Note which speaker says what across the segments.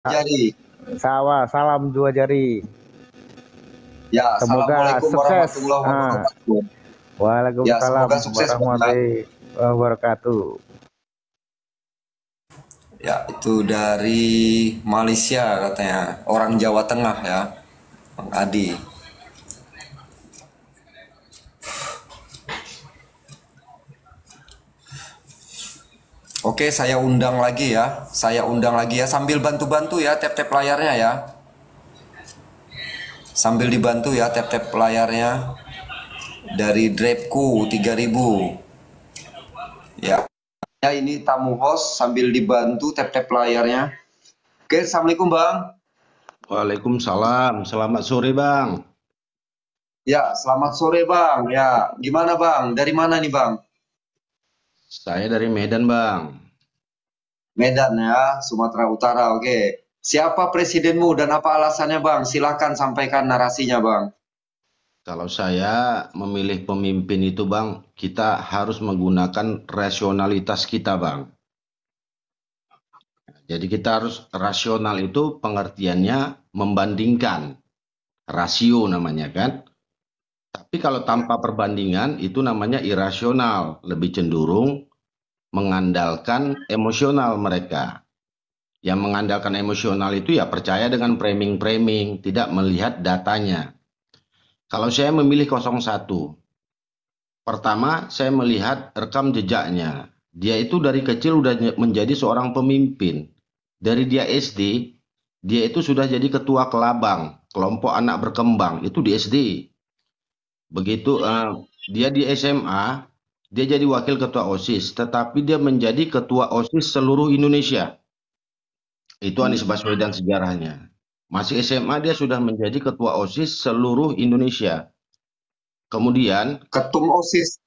Speaker 1: Jadi,
Speaker 2: Sawah, salam dua jari.
Speaker 1: ya,
Speaker 2: Semoga
Speaker 1: assalamualaikum
Speaker 2: sukses.
Speaker 1: warahmatullahi wabarakatuh. Ya,
Speaker 2: Waalaikumsalam
Speaker 1: semoga sukses Bang ya.
Speaker 2: warahmatullahi wabarakatuh.
Speaker 1: Ya, itu dari Malaysia katanya, orang Jawa Tengah ya, Bang Adi. Oke, saya undang lagi ya. Saya undang lagi ya sambil bantu-bantu ya tap-tap layarnya ya. Sambil dibantu ya tap-tap layarnya dari Drepku 3000. Ya. Ya, ini tamu host sambil dibantu tap-tap layarnya. Oke, Assalamualaikum Bang.
Speaker 3: Waalaikumsalam. Selamat sore, Bang.
Speaker 1: Ya, selamat sore Bang. Ya, gimana Bang? Dari mana nih Bang?
Speaker 3: Saya dari Medan, Bang.
Speaker 1: Medan ya, Sumatera Utara. Oke. Siapa presidenmu dan apa alasannya Bang? Silahkan sampaikan narasinya Bang.
Speaker 3: Kalau saya memilih pemimpin itu, Bang, kita harus menggunakan rasionalitas kita, Bang. Jadi kita harus rasional itu pengertiannya membandingkan. Rasio namanya kan. Tapi kalau tanpa perbandingan itu namanya irasional. Lebih cenderung mengandalkan emosional mereka. Yang mengandalkan emosional itu ya percaya dengan framing-framing, tidak melihat datanya. Kalau saya memilih 01, pertama saya melihat rekam jejaknya. Dia itu dari kecil udah menjadi seorang pemimpin. Dari dia SD, dia itu sudah jadi ketua kelabang, kelompok anak berkembang, itu di SD. Begitu dia di SMA, dia jadi wakil ketua OSIS, tetapi dia menjadi ketua OSIS seluruh Indonesia. Itu Anies Baswedan sejarahnya. Masih SMA dia sudah menjadi ketua OSIS seluruh Indonesia. Kemudian,
Speaker 1: Ketum OSIS,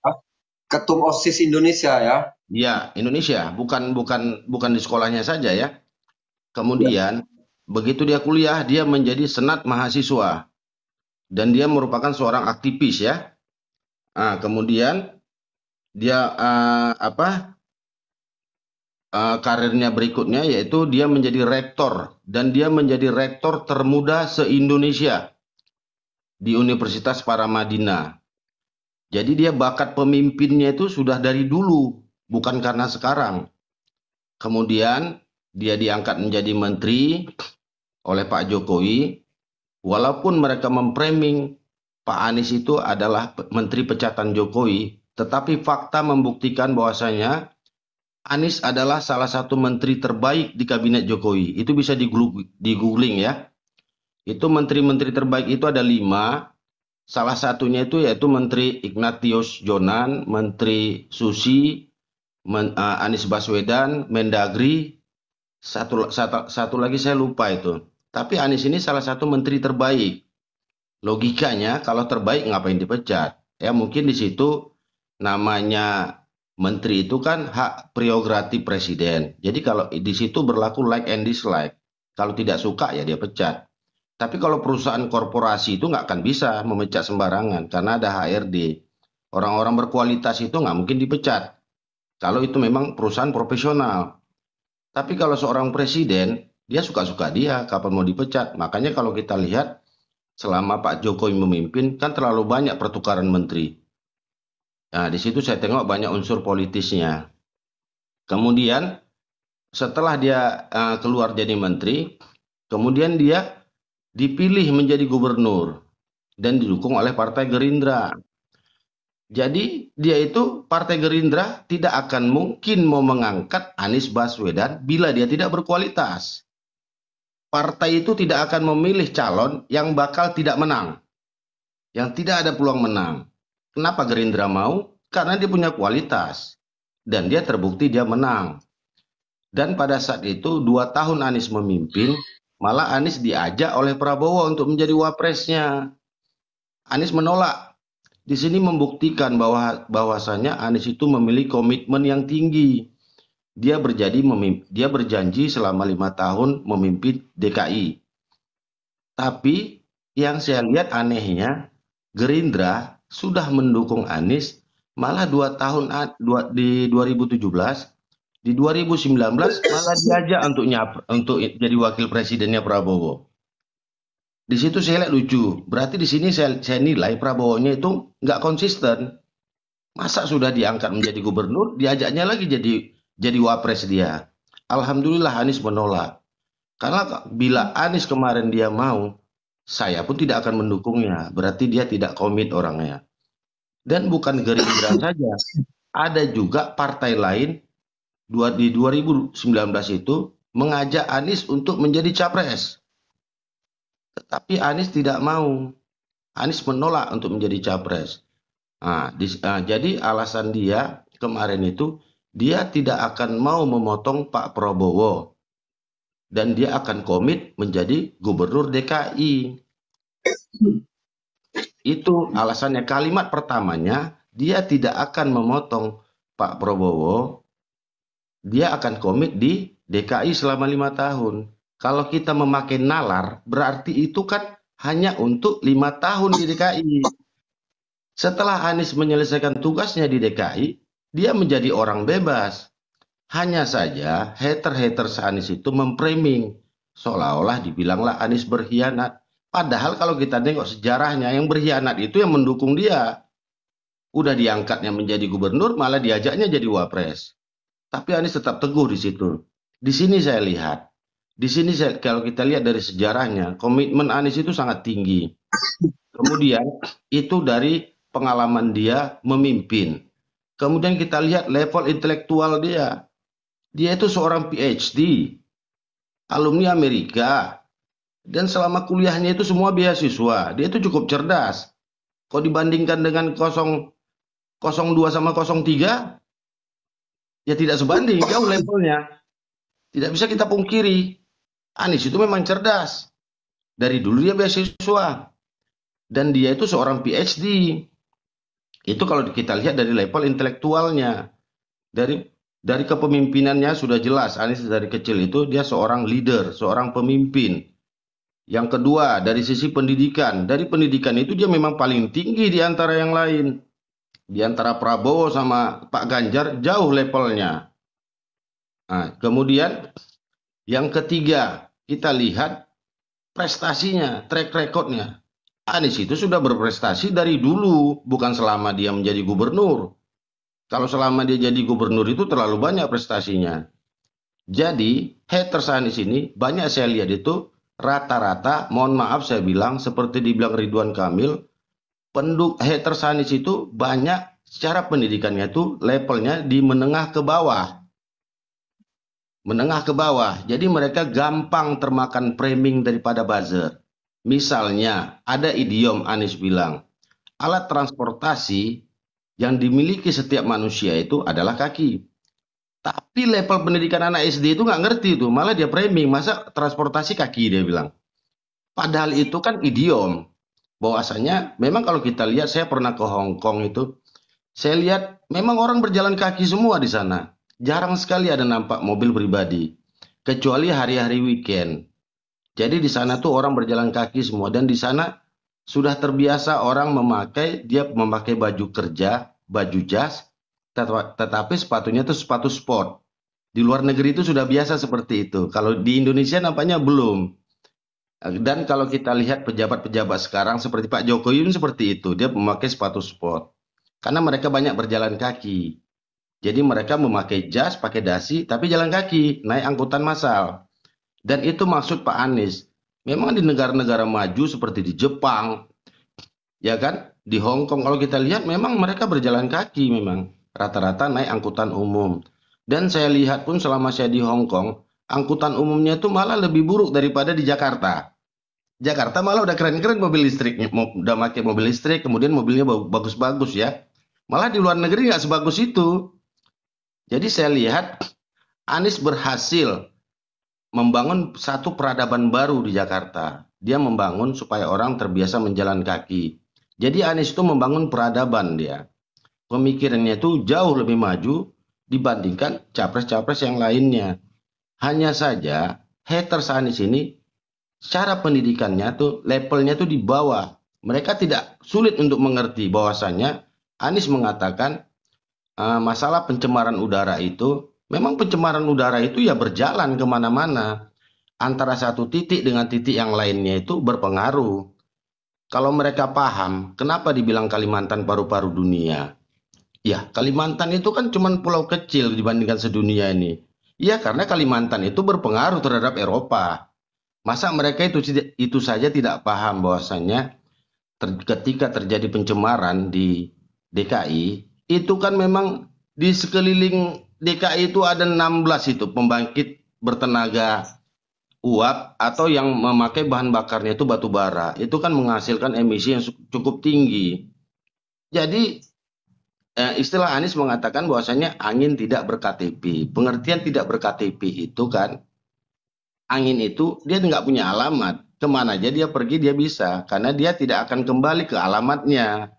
Speaker 1: Ketum OSIS Indonesia ya.
Speaker 3: ya Indonesia, bukan di sekolahnya saja ya. Kemudian, begitu dia kuliah, dia menjadi senat mahasiswa dan dia merupakan seorang aktivis ya. Kemudian dia karirnya berikutnya yaitu dia menjadi rektor dan dia menjadi rektor termuda se-Indonesia di Universitas Paramadina. Jadi dia bakat pemimpinnya itu sudah dari dulu, bukan karena sekarang. Kemudian dia diangkat menjadi menteri oleh Pak Jokowi, walaupun mereka memframing Pak Anies itu adalah menteri pecatan Jokowi, tetapi fakta membuktikan bahwasanya Anies adalah salah satu menteri terbaik di kabinet Jokowi. Itu bisa di googling ya. Itu menteri-menteri terbaik itu ada 5. Salah satunya itu yaitu Menteri Ignatius Jonan, Menteri Susi, Anies Baswedan, Mendagri, satu lagi saya lupa itu. Tapi Anies ini salah satu menteri terbaik. Logikanya kalau terbaik ngapain dipecat? Ya mungkin di situ namanya menteri itu kan hak prerogatif presiden. Jadi kalau di situ berlaku like and dislike. Kalau tidak suka ya dia pecat. Tapi kalau perusahaan korporasi itu nggak akan bisa memecat sembarangan karena ada HRD. Orang-orang berkualitas itu nggak mungkin dipecat. Kalau itu memang perusahaan profesional. Tapi kalau seorang presiden, dia suka-suka dia kapan mau dipecat. Makanya kalau kita lihat selama Pak Jokowi memimpin kan terlalu banyak pertukaran menteri. Nah, di situ saya tengok banyak unsur politisnya. Kemudian setelah dia keluar jadi menteri, kemudian dia dipilih menjadi gubernur dan didukung oleh Partai Gerindra. Jadi dia itu Partai Gerindra tidak akan mungkin mau mengangkat Anies Baswedan bila dia tidak berkualitas. Partai itu tidak akan memilih calon yang bakal tidak menang, yang tidak ada peluang menang. Kenapa Gerindra mau? Karena dia punya kualitas dan dia terbukti dia menang. Dan pada saat itu 2 tahun Anies memimpin, malah Anies diajak oleh Prabowo untuk menjadi wapresnya. Anies menolak. Di sini membuktikan bahwasanya Anies itu memiliki komitmen yang tinggi. Dia berjanji selama 5 tahun memimpin DKI. Tapi yang saya lihat anehnya, Gerindra sudah mendukung Anies, malah 2 tahun di 2017 Di 2019 malah diajak untuk jadi wakil presidennya Prabowo. Di situ saya lihat lucu. Berarti di sini saya nilai Prabowo-nya itu nggak konsisten. Masa sudah diangkat menjadi gubernur, diajaknya lagi jadi wapres dia. Alhamdulillah Anies menolak. Karena bila Anies kemarin dia mau, saya pun tidak akan mendukungnya. Berarti dia tidak komit orangnya. Dan bukan Gerindra saja. Ada juga partai lain di 2019 itu mengajak Anies untuk menjadi capres. Tetapi Anies tidak mau. Anies menolak untuk menjadi capres. Jadi alasan dia kemarin itu dia tidak akan mau memotong Pak Prabowo dan dia akan komit menjadi gubernur DKI. Itu alasannya. Kalimat pertamanya dia tidak akan memotong Pak Prabowo, dia akan komit di DKI selama 5 tahun. Kalau kita memakai nalar, berarti itu kan hanya untuk 5 tahun di DKI. Setelah Anies menyelesaikan tugasnya di DKI, dia menjadi orang bebas. Hanya saja hater-hater Anies itu memframing, seolah-olah dibilanglah Anies berkhianat. Padahal kalau kita tengok sejarahnya, yang berkhianat itu yang mendukung dia. Udah diangkatnya menjadi gubernur, malah diajaknya jadi wapres. Tapi Anies tetap teguh di situ. Di sini saya lihat. Di sini kalau kita lihat dari sejarahnya, komitmen Anies itu sangat tinggi. Kemudian itu dari pengalaman dia memimpin. Kemudian kita lihat level intelektual dia. Dia itu seorang PhD, alumni Amerika. Dan selama kuliahnya itu semua beasiswa. Dia itu cukup cerdas. Kalau dibandingkan dengan 02 sama 03, ya tidak sebanding, jauh levelnya. Tidak bisa kita pungkiri. Anies itu memang cerdas. Dari dulu dia beasiswa. Dan dia itu seorang PhD. Itu kalau kita lihat dari level intelektualnya. Dari kepemimpinannya sudah jelas. Anies dari kecil itu dia seorang leader, seorang pemimpin. Yang kedua, dari sisi pendidikan. Dari pendidikan itu dia memang paling tinggi di antara yang lain. Di antara Prabowo sama Pak Ganjar jauh levelnya. Kemudian yang ketiga, kita lihat prestasinya, track recordnya. Anies itu sudah berprestasi dari dulu, bukan selama dia menjadi gubernur. Kalau selama dia jadi gubernur itu terlalu banyak prestasinya. Jadi, haters Anies ini banyak saya lihat itu rata-rata, mohon maaf saya bilang, seperti dibilang Ridwan Kamil, haters Anies itu banyak secara pendidikannya itu levelnya di menengah ke bawah. Menengah ke bawah. Jadi mereka gampang termakan framing daripada buzzer. Misalnya, ada idiom Anies bilang, alat transportasi yang dimiliki setiap manusia itu adalah kaki. Tapi level pendidikan anak SD itu nggak ngerti itu. Malah dia framing, masa transportasi kaki dia bilang. Padahal itu kan idiom. Bahwasanya memang kalau kita lihat, saya pernah ke Hong Kong itu. Saya lihat memang orang berjalan kaki semua di sana. Jarang sekali ada nampak mobil pribadi. Kecuali hari-hari weekend. Jadi di sana tuh orang berjalan kaki semua. Dan di sana sudah terbiasa orang memakai baju kerja, baju jas, tetapi sepatunya itu sepatu sport. Di luar negeri itu sudah biasa seperti itu. Kalau di Indonesia nampaknya belum. Dan kalau kita lihat pejabat-pejabat sekarang seperti Pak Jokowi seperti itu. Dia memakai sepatu sport. Karena mereka banyak berjalan kaki. Jadi mereka memakai jas, pakai dasi, tapi jalan kaki, naik angkutan massal. Dan itu maksud Pak Anies. Memang di negara-negara maju seperti di Jepang, ya kan, di Hong Kong kalau kita lihat memang mereka berjalan kaki memang rata-rata naik angkutan umum. Dan saya lihat pun selama saya di Hong Kong, angkutan umumnya itu malah lebih buruk daripada di Jakarta. Jakarta malah udah keren-keren mobil listriknya, udah pakai mobil listrik, kemudian mobilnya bagus-bagus ya. Malah di luar negeri nggak sebagus itu. Jadi saya lihat Anies berhasil membangun satu peradaban baru di Jakarta. Dia membangun supaya orang terbiasa menjalan kaki. Jadi Anies itu membangun peradaban dia. Pemikirannya itu jauh lebih maju dibandingkan capres-capres yang lainnya. Hanya saja haters Anies ini secara pendidikannya tuh levelnya tuh di bawah. Mereka tidak sulit untuk mengerti bahwasannya Anies mengatakan masalah pencemaran udara itu Memang pencemaran udara itu ya berjalan kemana-mana. Antara satu titik dengan titik yang lainnya itu berpengaruh. Kalau mereka paham, kenapa dibilang Kalimantan paru-paru dunia? Ya, Kalimantan itu kan cuma pulau kecil dibandingkan sedunia ini. Ya, karena Kalimantan itu berpengaruh terhadap Eropa. Masa mereka itu saja tidak paham bahwasanya ketika terjadi pencemaran di DKI, itu kan memang di sekeliling DKI itu ada 16 itu pembangkit bertenaga uap atau yang memakai bahan bakarnya itu batu bara. Itu kan menghasilkan emisi yang cukup tinggi. Jadi istilah Anies mengatakan bahwasanya angin tidak berKTP. Pengertian tidak berKTP itu kan angin itu dia nggak punya alamat. Kemana aja dia pergi dia bisa. Karena dia tidak akan kembali ke alamatnya.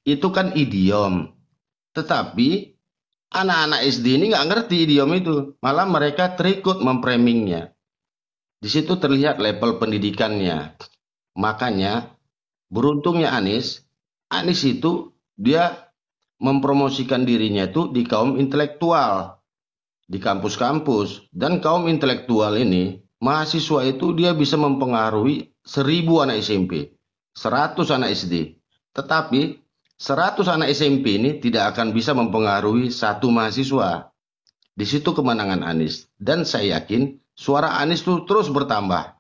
Speaker 3: Itu kan idiom. Tetapi anak-anak SD ini nggak ngerti idiom itu. Malah mereka terikut memframingnya. Di situ terlihat level pendidikannya. Makanya beruntungnya Anies itu dia mempromosikan dirinya itu di kaum intelektual, di kampus-kampus. Dan kaum intelektual ini, mahasiswa itu dia bisa mempengaruhi 1000 anak SMP, 100 anak SD. Tetapi 100 anak SMP ini tidak akan bisa mempengaruhi satu mahasiswa. Di situ kemenangan Anies. Dan saya yakin suara Anies itu terus bertambah.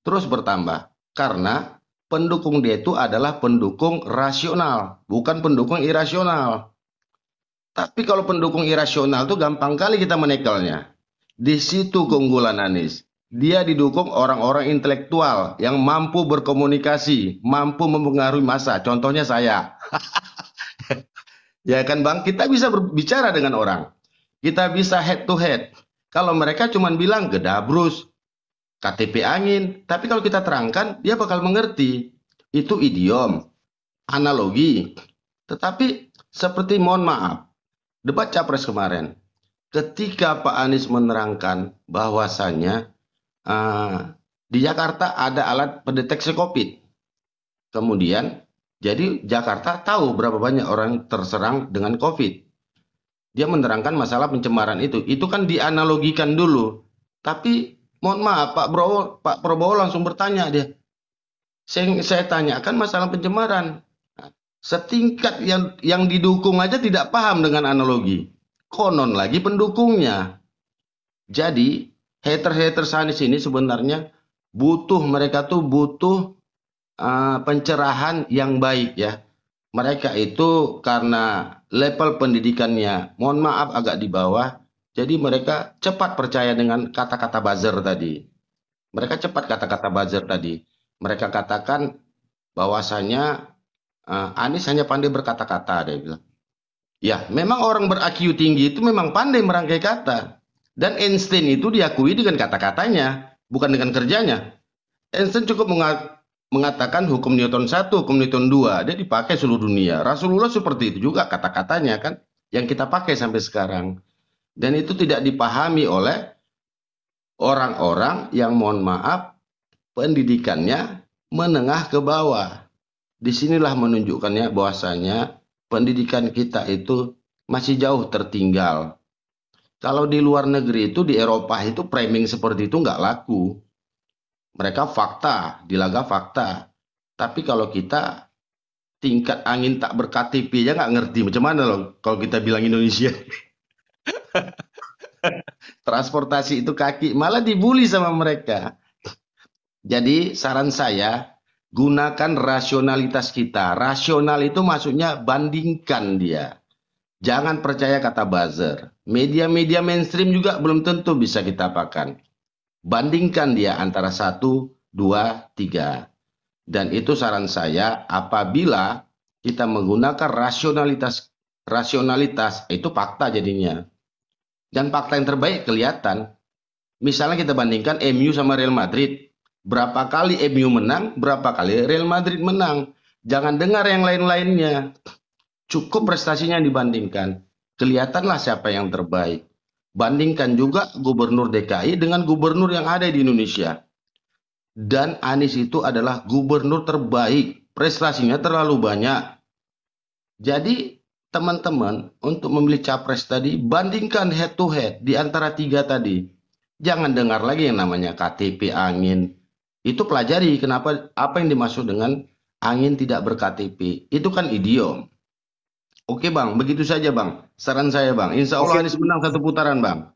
Speaker 3: Terus bertambah. Karena pendukung dia itu adalah pendukung rasional. Bukan pendukung irasional. Tapi kalau pendukung irasional itu gampang kali kita menekelnya. Di situ keunggulan Anies. Dia didukung orang-orang intelektual yang mampu berkomunikasi, mampu mempengaruhi massa. Contohnya saya. Ya kan Bang, kita bisa berbicara dengan orang. Kita bisa head to head. Kalau mereka cuma bilang gedabrus, KTP angin. Tapi kalau kita terangkan, dia bakal mengerti. Itu idiom, analogi. Tetapi seperti mohon maaf, debat capres kemarin. Ketika Pak Anies menerangkan bahwasannya di Jakarta ada alat pendeteksi COVID. Kemudian, jadi Jakarta tahu berapa banyak orang terserang dengan COVID. Dia menerangkan masalah pencemaran itu. Itu kan dianalogikan dulu. Tapi mohon maaf Pak Prabowo langsung bertanya dia. Saya tanyakan masalah pencemaran. Setingkat yang didukung aja tidak paham dengan analogi. Konon lagi pendukungnya. Jadi haters Anies ini sebenarnya mereka tuh butuh pencerahan yang baik ya. Mereka itu karena level pendidikannya, mohon maaf agak di bawah, jadi mereka cepat percaya dengan kata-kata buzzer tadi. Mereka katakan bahwasanya Anies hanya pandai berkata-kata, dia bilang. Ya, memang orang ber-IQ tinggi itu memang pandai merangkai kata. Dan Einstein itu diakui dengan kata-katanya, bukan dengan kerjanya. Einstein cukup mengatakan hukum Newton 1, hukum Newton 2, dia dipakai seluruh dunia. Rasulullah seperti itu juga kata-katanya kan, yang kita pakai sampai sekarang. Dan itu tidak dipahami oleh orang-orang yang mohon maaf, pendidikannya menengah ke bawah. Disinilah menunjukkannya bahwasanya pendidikan kita itu masih jauh tertinggal. Kalau di luar negeri itu, di Eropa itu framing seperti itu nggak laku. Mereka fakta, dilaga fakta. Tapi kalau kita tingkat angin tak berKTP ya nggak ngerti macam mana loh kalau kita bilang Indonesia. Transportasi itu kaki, malah dibully sama mereka. Jadi saran saya, gunakan rasionalitas kita. Rasional itu maksudnya bandingkan dia. Jangan percaya kata buzzer. Media-media mainstream juga belum tentu bisa kita pakai. Bandingkan dia antara 1, 2, 3. Dan itu saran saya, apabila kita menggunakan rasionalitas itu fakta jadinya. Dan fakta yang terbaik kelihatan. Misalnya kita bandingkan MU sama Real Madrid. Berapa kali MU menang, berapa kali Real Madrid menang. Jangan dengar yang lain-lainnya. Cukup prestasinya dibandingkan. Kelihatanlah siapa yang terbaik. Bandingkan juga gubernur DKI dengan gubernur yang ada di Indonesia. Dan Anies itu adalah gubernur terbaik. Prestasinya terlalu banyak. Jadi teman-teman untuk memilih capres tadi, bandingkan head to head di antara tiga tadi. Jangan dengar lagi yang namanya KTP angin. Itu pelajari kenapa apa yang dimaksud dengan angin tidak ber-KTP. Itu kan idiom. Oke Bang, begitu saja Bang. Saran saya Bang. Insya Allah
Speaker 1: Oke,
Speaker 3: Anies menang satu putaran Bang.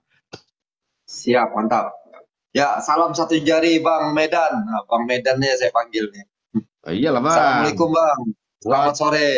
Speaker 1: siap, mantap. Ya, salam satu jari Bang Medan. Nah, Bang Medannya saya panggil nih.
Speaker 3: Iyalah Bang.
Speaker 1: Assalamualaikum Bang. Selamat
Speaker 3: Wa-
Speaker 1: sore.